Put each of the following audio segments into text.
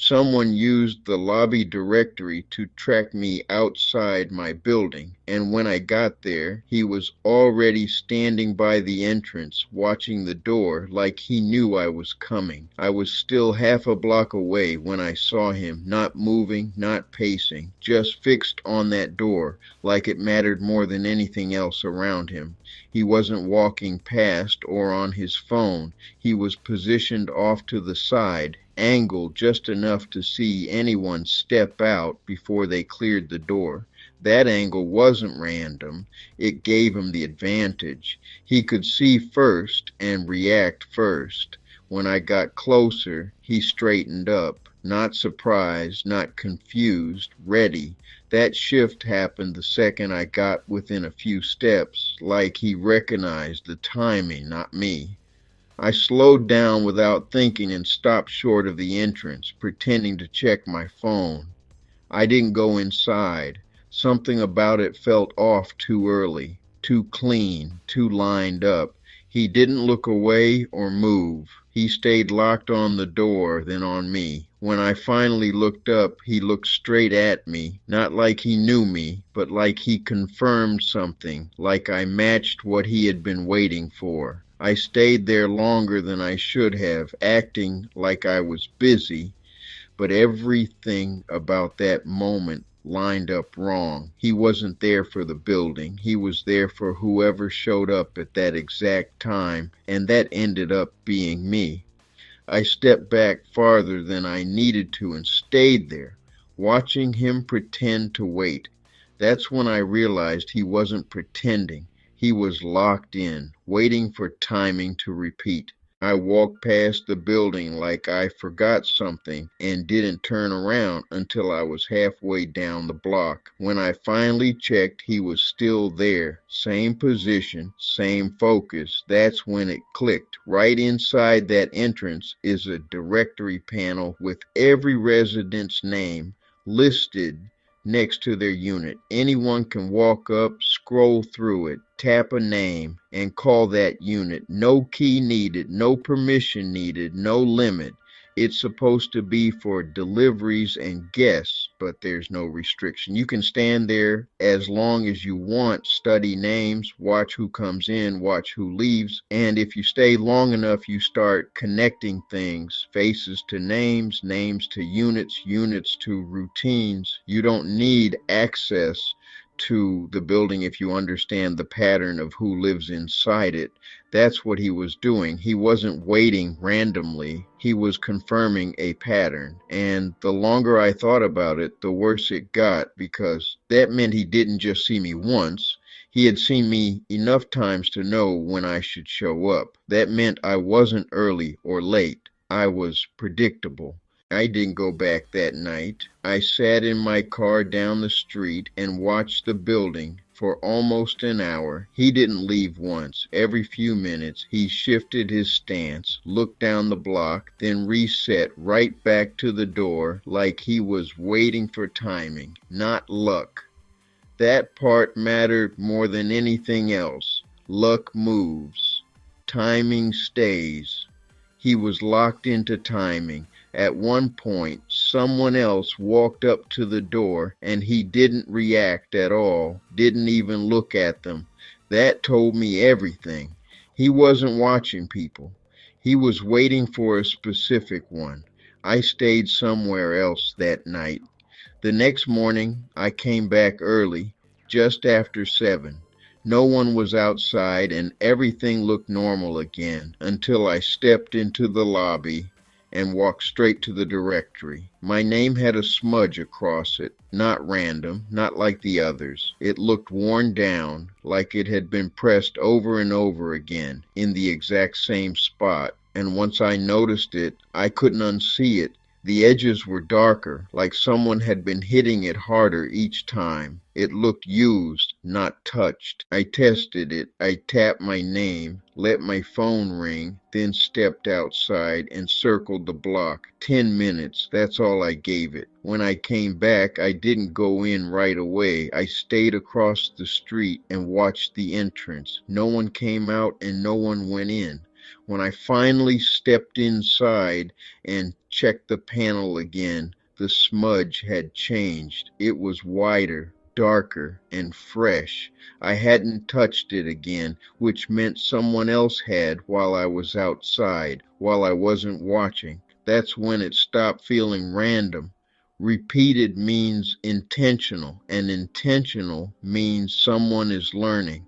Someone used the lobby directory to track me outside my building, and when I got there, he was already standing by the entrance, watching the door like he knew I was coming. I was still half a block away when I saw him, not moving, not pacing, just fixed on that door, like it mattered more than anything else around him. He wasn't walking past or on his phone. He was positioned off to the side, angled just enough to see anyone step out before they cleared the door. That angle wasn't random. It gave him the advantage. He could see first and react first. When I got closer, he straightened up, not surprised, not confused, ready. That shift happened the second I got within a few steps, like he recognized the timing, not me. I slowed down without thinking and stopped short of the entrance, pretending to check my phone. I didn't go inside. Something about it felt off too early, too clean, too lined up. He didn't look away or move. He stayed locked on the door, then on me. When I finally looked up, he looked straight at me, not like he knew me, but like he confirmed something, like I matched what he had been waiting for. I stayed there longer than I should have, acting like I was busy, but everything about that moment lined up wrong. He wasn't there for the building. He was there for whoever showed up at that exact time, and that ended up being me. I stepped back farther than I needed to and stayed there, watching him pretend to wait. That's when I realized he wasn't pretending. He was locked in, waiting for timing to repeat. I walked past the building like I forgot something and didn't turn around until I was halfway down the block. When I finally checked, he was still there. Same position, same focus. That's when it clicked. Right inside that entrance is a directory panel with every resident's name listed next to their unit. Anyone can walk up, scroll through it, tap a name, and call that unit. No key needed, no permission needed, no limit. It's supposed to be for deliveries and guests, but there's no restriction. You can stand there as long as you want, study names, watch who comes in, watch who leaves, and if you stay long enough, you start connecting things, faces to names, names to units, units to routines. You don't need access to the building if you understand the pattern of who lives inside it. That's what he was doing. He wasn't waiting randomly. He was confirming a pattern. And the longer I thought about it, the worse it got, because that meant he didn't just see me once. He had seen me enough times to know when I should show up. That meant I wasn't early or late. I was predictable. I didn't go back that night. I sat in my car down the street and watched the building for almost an hour. He didn't leave once. Every few minutes, he shifted his stance, looked down the block, then reset right back to the door like he was waiting for timing, not luck. That part mattered more than anything else. Luck moves. Timing stays. He was locked into timing. At one point, someone else walked up to the door and he didn't react at all, didn't even look at them. That told me everything. He wasn't watching people. He was waiting for a specific one. I stayed somewhere else that night. The next morning, I came back early, just after 7. No one was outside and everything looked normal again until I stepped into the lobby and walked straight to the directory. My name had a smudge across it, not random, not like the others. It looked worn down, like it had been pressed over and over again in the exact same spot, and once I noticed it, I couldn't unsee it. The edges were darker, like someone had been hitting it harder each time. It looked used, not touched. I tested it. I tapped my name, let my phone ring, then stepped outside and circled the block. 10 minutes, that's all I gave it. When I came back, I didn't go in right away. I stayed across the street and watched the entrance. No one came out and no one went in. When I finally stepped inside and checked the panel again. The smudge had changed. It was wider, darker, and fresh. I hadn't touched it again, which meant someone else had while I was outside, while I wasn't watching. That's when it stopped feeling random. Repeated means intentional, and intentional means someone is learning,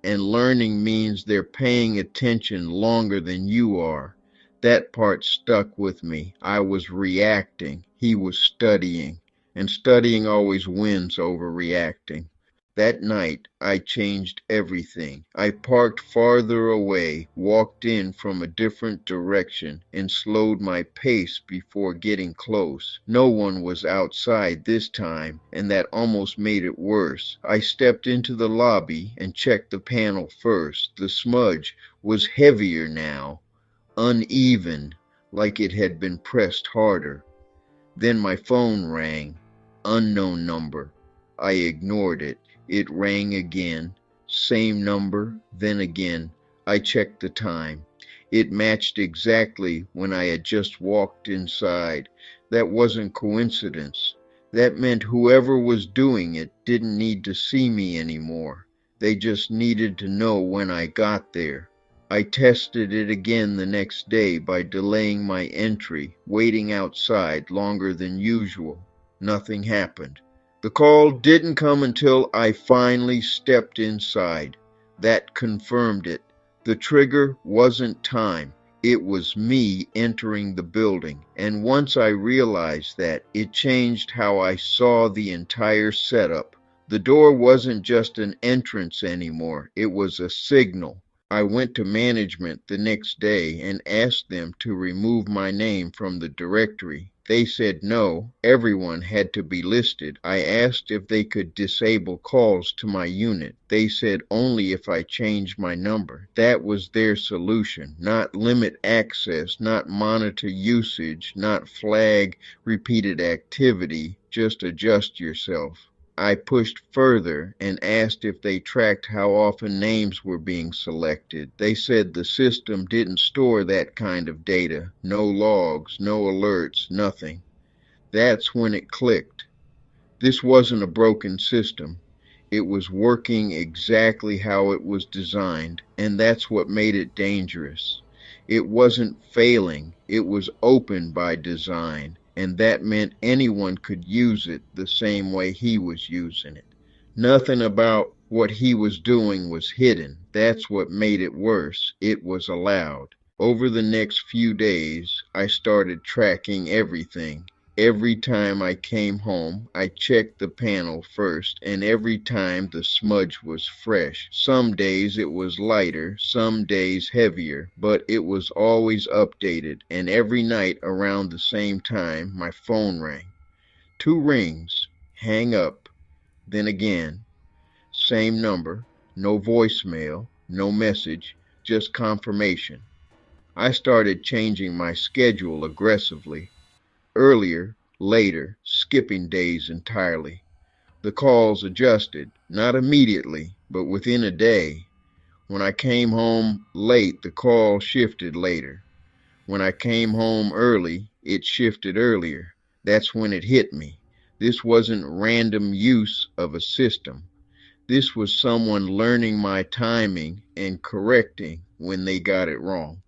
and learning means they're paying attention longer than you are. That part stuck with me. I was reacting. He was studying. And studying always wins over reacting. That night, I changed everything. I parked farther away, walked in from a different direction, and slowed my pace before getting close. No one was outside this time, and that almost made it worse. I stepped into the lobby and checked the panel first. The smudge was heavier now, uneven, like it had been pressed harder. Then my phone rang. Unknown number. I ignored it. It rang again. Same number, then again. I checked the time. It matched exactly when I had just walked inside. That wasn't coincidence. That meant whoever was doing it didn't need to see me anymore. They just needed to know when I got there. I tested it again the next day by delaying my entry, waiting outside longer than usual. Nothing happened. The call didn't come until I finally stepped inside. That confirmed it. The trigger wasn't time. It was me entering the building. And once I realized that, it changed how I saw the entire setup. The door wasn't just an entrance anymore. It was a signal. I went to management the next day and asked them to remove my name from the directory. They said no, everyone had to be listed. I asked if they could disable calls to my unit. They said only if I changed my number. That was their solution. Not limit access, not monitor usage, not flag repeated activity, just adjust yourself. I pushed further and asked if they tracked how often names were being selected. They said the system didn't store that kind of data. No logs, no alerts, nothing. That's when it clicked. This wasn't a broken system. It was working exactly how it was designed, and that's what made it dangerous. It wasn't failing, it was open by design, and that meant anyone could use it the same way he was using it. Nothing about what he was doing was hidden. That's what made it worse. It was allowed. Over the next few days, I started tracking everything. Every time I came home, I checked the panel first, and every time the smudge was fresh. Some days it was lighter, some days heavier, but it was always updated, and every night around the same time, my phone rang. 2 rings, hang up, then again. Same number, no voicemail, no message, just confirmation. I started changing my schedule aggressively. Earlier, later, skipping days entirely. The calls adjusted, not immediately, but within a day. When I came home late, the call shifted later. When I came home early, it shifted earlier. That's when it hit me. This wasn't random use of a system. This was someone learning my timing and correcting when they got it wrong.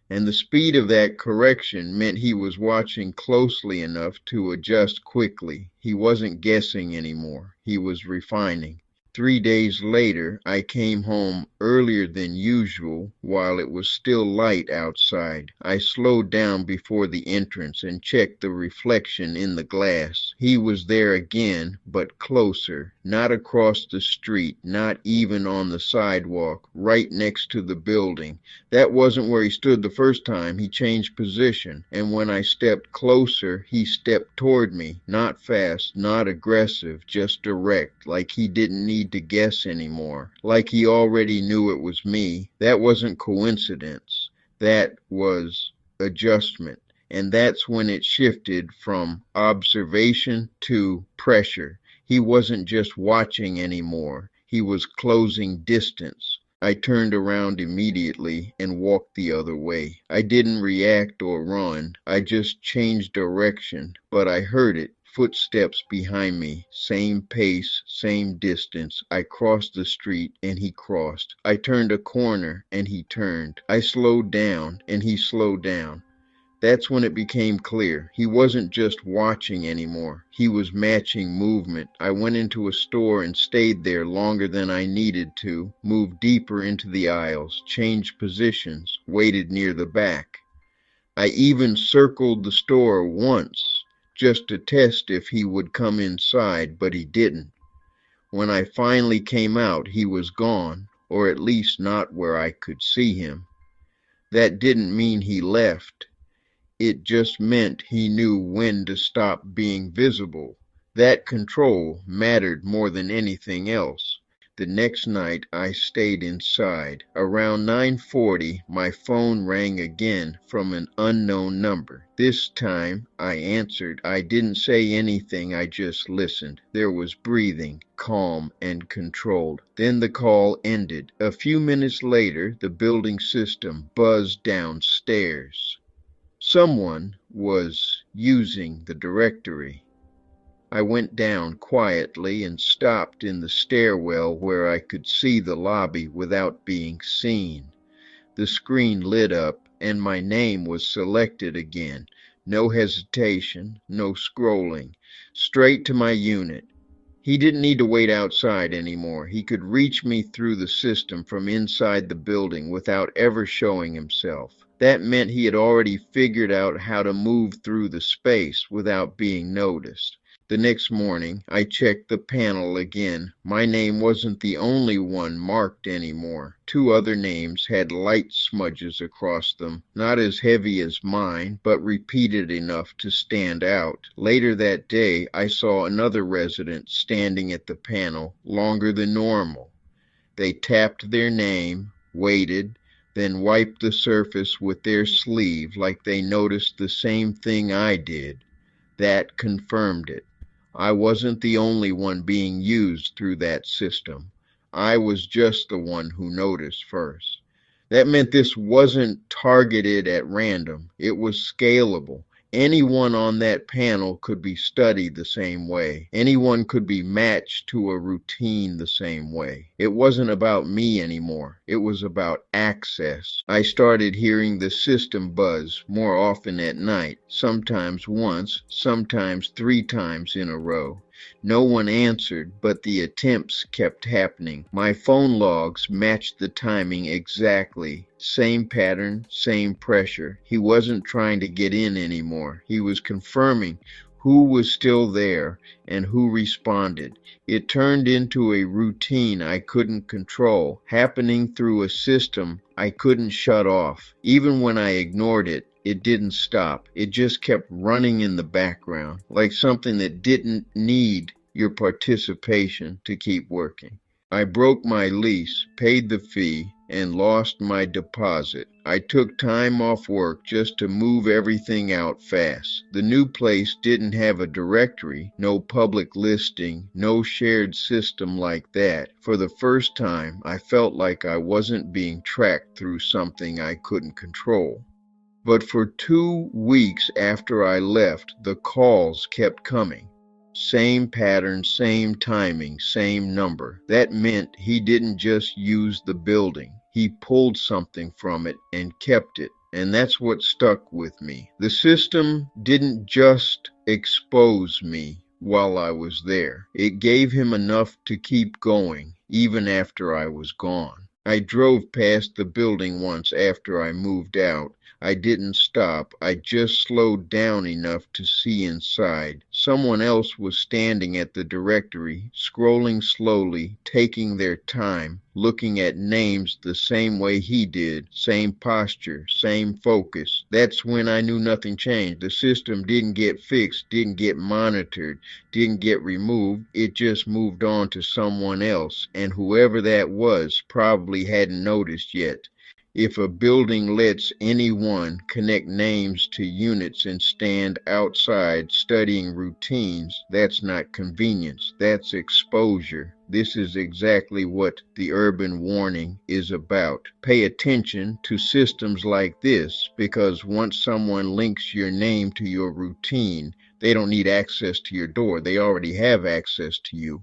And the speed of that correction meant he was watching closely enough to adjust quickly. He wasn't guessing anymore. He was refining. 3 days later, I came home earlier than usual while it was still light outside. I slowed down before the entrance and checked the reflection in the glass. He was there again, but closer, not across the street, not even on the sidewalk, right next to the building. That wasn't where he stood the first time. He changed position, and when I stepped closer, he stepped toward me, not fast, not aggressive, just direct, like he didn't need to guess anymore, like he already knew it was me. That wasn't coincidence. That was adjustment. And that's when it shifted from observation to pressure. He wasn't just watching anymore. He was closing distance. I turned around immediately and walked the other way. I didn't react or run. I just changed direction, but I heard it. Footsteps behind me, same pace, same distance. I crossed the street and he crossed. I turned a corner and he turned. I slowed down and he slowed down. That's when it became clear. He wasn't just watching anymore. He was matching movement. I went into a store and stayed there longer than I needed to, moved deeper into the aisles, changed positions, waited near the back. I even circled the store once, just to test if he would come inside, but he didn't. When I finally came out, he was gone, or at least not where I could see him. That didn't mean he left. It just meant he knew when to stop being visible. That control mattered more than anything else. The next night I stayed inside. Around 9:40, my phone rang again from an unknown number. This time I answered. I didn't say anything, I just listened. There was breathing, calm and controlled. Then the call ended. A few minutes later, the building system buzzed downstairs. Someone was using the directory. I went down quietly and stopped in the stairwell where I could see the lobby without being seen. The screen lit up and my name was selected again. No hesitation, no scrolling. Straight to my unit. He didn't need to wait outside anymore. He could reach me through the system from inside the building without ever showing himself. That meant he had already figured out how to move through the space without being noticed. The next morning, I checked the panel again. My name wasn't the only one marked anymore. Two other names had light smudges across them, not as heavy as mine, but repeated enough to stand out. Later that day, I saw another resident standing at the panel, longer than normal. They tapped their name, waited, then wiped the surface with their sleeve like they noticed the same thing I did. That confirmed it. I wasn't the only one being used through that system. I was just the one who noticed first. That meant this wasn't targeted at random. It was scalable. Anyone on that panel could be studied the same way. Anyone could be matched to a routine the same way. It wasn't about me anymore. It was about access. I started hearing the system buzz more often at night, sometimes once, sometimes 3 times in a row. No one answered, but the attempts kept happening. My phone logs matched the timing exactly. Same pattern, same pressure. He wasn't trying to get in anymore. He was confirming who was still there and who responded. It turned into a routine I couldn't control, happening through a system I couldn't shut off. Even when I ignored it, it didn't stop. It just kept running in the background, like something that didn't need your participation to keep working. I broke my lease, paid the fee, and lost my deposit. I took time off work just to move everything out fast. The new place didn't have a directory, no public listing, no shared system like that. For the first time, I felt like I wasn't being tracked through something I couldn't control. But for 2 weeks after I left, the calls kept coming. Same pattern, same timing, same number. That meant he didn't just use the building. He pulled something from it and kept it. And that's what stuck with me. The system didn't just expose me while I was there. It gave him enough to keep going, even after I was gone. I drove past the building once after I moved out. I didn't stop. I just slowed down enough to see inside. Someone else was standing at the directory, scrolling slowly, taking their time, looking at names the same way he did, same posture, same focus. That's when I knew nothing changed. The system didn't get fixed, didn't get monitored, didn't get removed. It just moved on to someone else, and whoever that was probably hadn't noticed yet. If a building lets anyone connect names to units and stand outside studying routines, that's not convenience, that's exposure. This is exactly what the urban warning is about. Pay attention to systems like this, because once someone links your name to your routine, they don't need access to your door. They already have access to you.